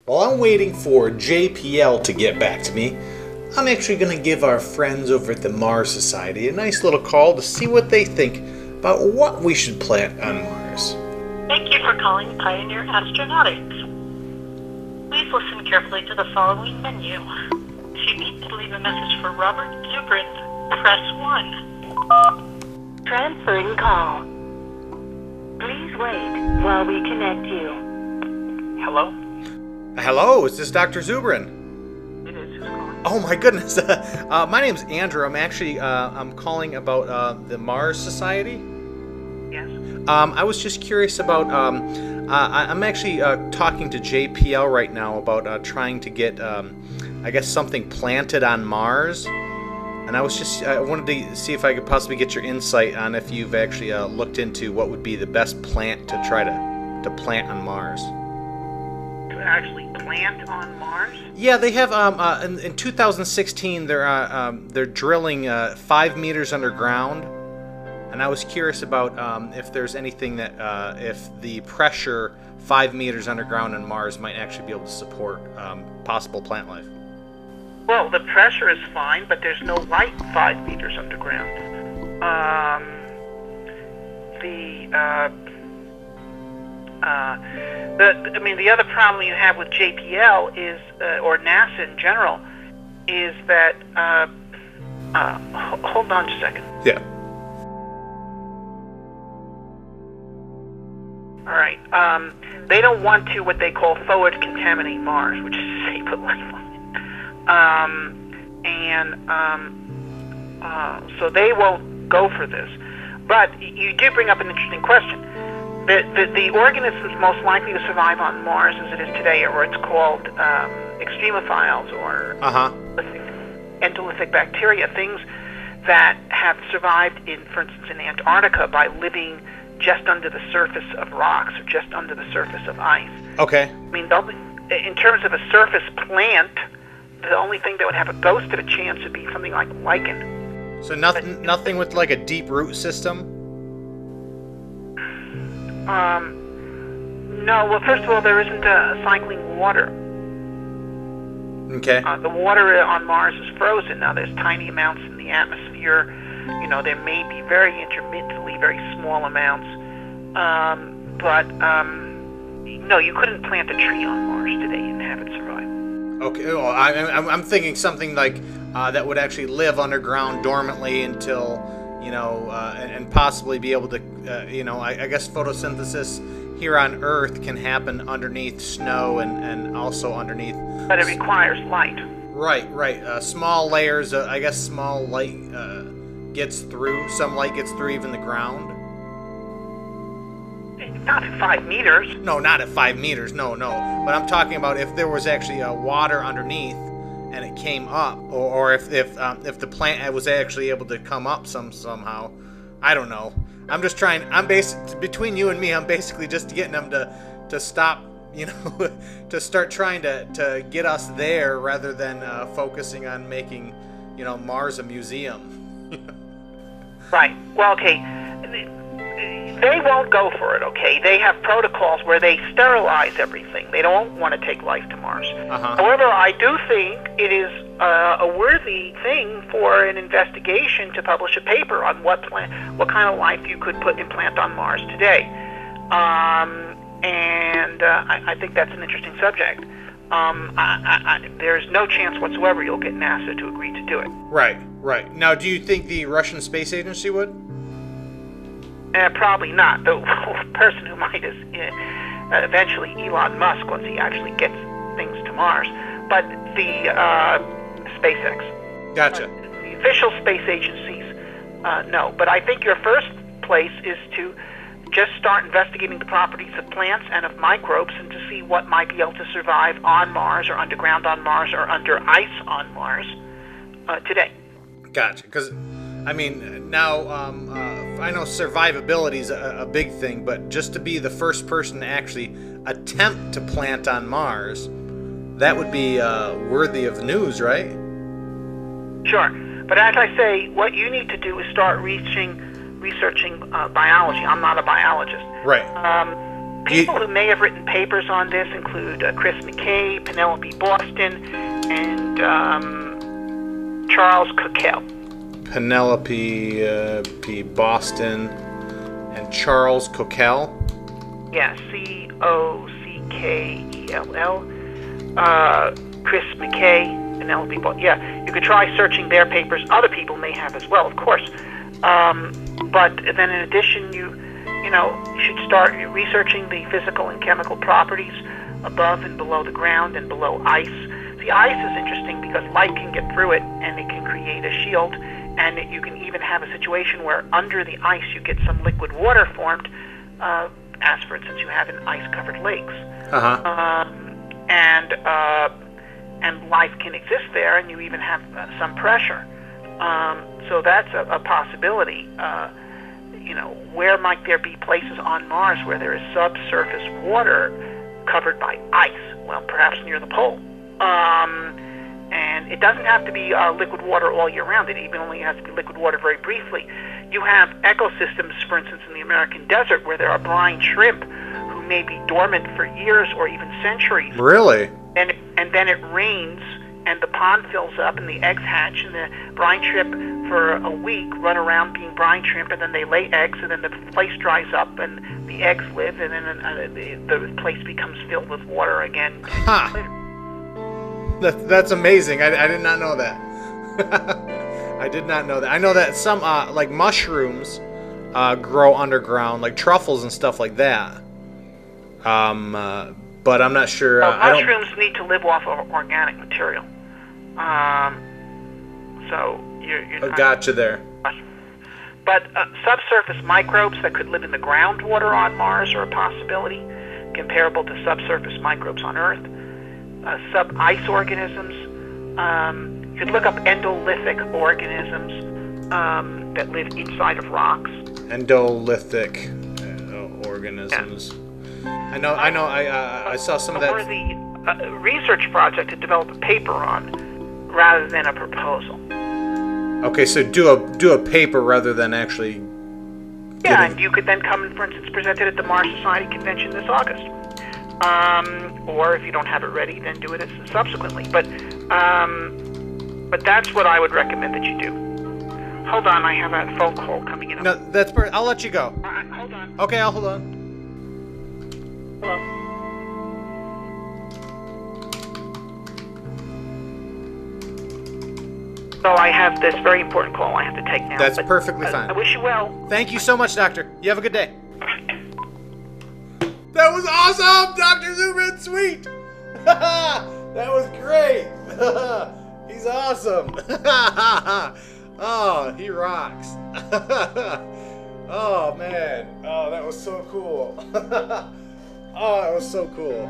While I'm waiting for JPL to get back to me, I'm actually going to give our friends over at the Mars Society a nice little call to see what they think about what we should plant on Mars. Thank you for calling Pioneer Astronautics. Please listen carefully to the following menu. If you need to leave a message for Robert Zubrin, press 1. Transferring call. Please wait while we connect you. Hello? Hello, is this Dr. Zubrin? It is. Who's calling? Oh my goodness. My name's Andrew. I'm actually I'm calling about the Mars Society. Yes? I was just curious about, I'm actually talking to JPL right now about trying to get, I guess, something planted on Mars. And I wanted to see if I could possibly get your insight on if you've actually looked into what would be the best plant to try to plant on Mars. To actually plant on Mars? Yeah, they have, in 2016, they're drilling 5 meters underground. And I was curious about if there's anything that, if the pressure 5 meters underground on Mars might actually be able to support possible plant life. Well, the pressure is fine, but there's no light 5 meters underground. The other problem you have with JPL is, or NASA in general, is that, hold on just a second. Yeah. All right. They don't want to what they call forward contaminate Mars, which is to say put life on it. So they won't go for this. But you do bring up an interesting question. The organisms most likely to survive on Mars as it is today are what's called extremophiles or endolithic bacteria, things that have survived for instance, in Antarctica by living just under the surface of rocks or just under the surface of ice. Okay. I mean, in terms of a surface plant, the only thing that would have a ghost of a chance would be something like lichen. So nothing with like a deep root system? No. Well, first of all, there isn't cycling water. Okay. The water on Mars is frozen. Now, there's tiny amounts in the atmosphere. There may be very intermittently very small amounts. No, you couldn't plant a tree on Mars today and have it survive. Okay. Well, I'm thinking something like that would actually live underground dormantly until, and possibly be able to, I guess photosynthesis here on Earth can happen underneath snow and also underneath. But it requires light. Right. Small layers. I guess small light gets through. Some light gets through even the ground. Not at 5 meters. No, not at 5 meters. No. But I'm talking about if there was actually water underneath and it came up, or if the plant was actually able to come up somehow. I don't know. I'm just trying. Between you and me, I'm basically just getting them to stop. To start trying to get us there rather than focusing on making, Mars a museum. Right. Well, okay. They won't go for it, okay? They have protocols where they sterilize everything. They don't want to take life to Mars. Uh-huh. However, I do think it is a worthy thing for an investigation to publish a paper on what kind of life you could implant on Mars today. I think that's an interesting subject. There's no chance whatsoever you'll get NASA to agree to do it. Right. Now, do you think the Russian Space Agency would? Probably not. The person who might is eventually Elon Musk once he actually gets things to Mars. But the SpaceX. Gotcha. But the official space agencies, no. But I think your first place is to just start investigating the properties of plants and of microbes and to see what might be able to survive on Mars or underground on Mars or under ice on Mars today. Gotcha. Because, now I know survivability is a big thing, but just to be the first person to actually attempt to plant on Mars, that would be worthy of news, right? Sure. But as I say, what you need to do is start researching biology. I'm not a biologist. Right. People who may have written papers on this include Chris McKay, Penelope Boston, and Charles Coquel. Penelope P. Boston and Charles Coquel. Yeah, Cockell. Chris McKay, Penelope Boston. Yeah, you could try searching their papers. Other people may have as well, of course. But then in addition, you should start researching the physical and chemical properties above and below the ground and below ice. The ice is interesting because light can get through it and it can create a shield, and you can even have a situation where under the ice you get some liquid water formed, as for instance you have in ice-covered lakes. And life can exist there, and you even have some pressure. So that's a possibility. Where might there be places on Mars where there is subsurface water covered by ice? Well, perhaps near the pole. And it doesn't have to be liquid water all year round. It even only has to be liquid water very briefly. You have ecosystems, for instance, in the American desert where there are brine shrimp who may be dormant for years or even centuries. Really? And then it rains, and the pond fills up, and the eggs hatch, and the brine shrimp for a week run around being brine shrimp, and then they lay eggs, and then the place dries up, and the eggs live, and then the place becomes filled with water again. That's amazing. I did not know that. I did not know that. I know that some like mushrooms grow underground, like truffles and stuff like that. But I'm not sure. Mushrooms need to live off of organic material. So you're not gotcha there. But subsurface microbes that could live in the groundwater on Mars are a possibility, comparable to subsurface microbes on Earth. Sub-ice organisms. You could look up endolithic organisms that live inside of rocks. Endolithic organisms. Yeah. I saw some of that. For the research project to develop a paper on, rather than a proposal. Okay, so do a paper rather than actually. Yeah, and you could then come and, for instance, present it at the Mars Society convention this August. Or if you don't have it ready, then do it subsequently. But that's what I would recommend that you do. Hold on, I have a phone call coming in. No, that's perfect. I'll let you go. All right, hold on. Okay, I'll hold on. Hello. So I have this very important call I have to take now. That's perfectly fine. I wish you well. Thank you so much, Doctor. You have a good day. That was awesome, Dr. Zubrin. Sweet. That was great. He's awesome. Oh, he rocks. Oh, man. Oh, that was so cool. Oh, that was so cool.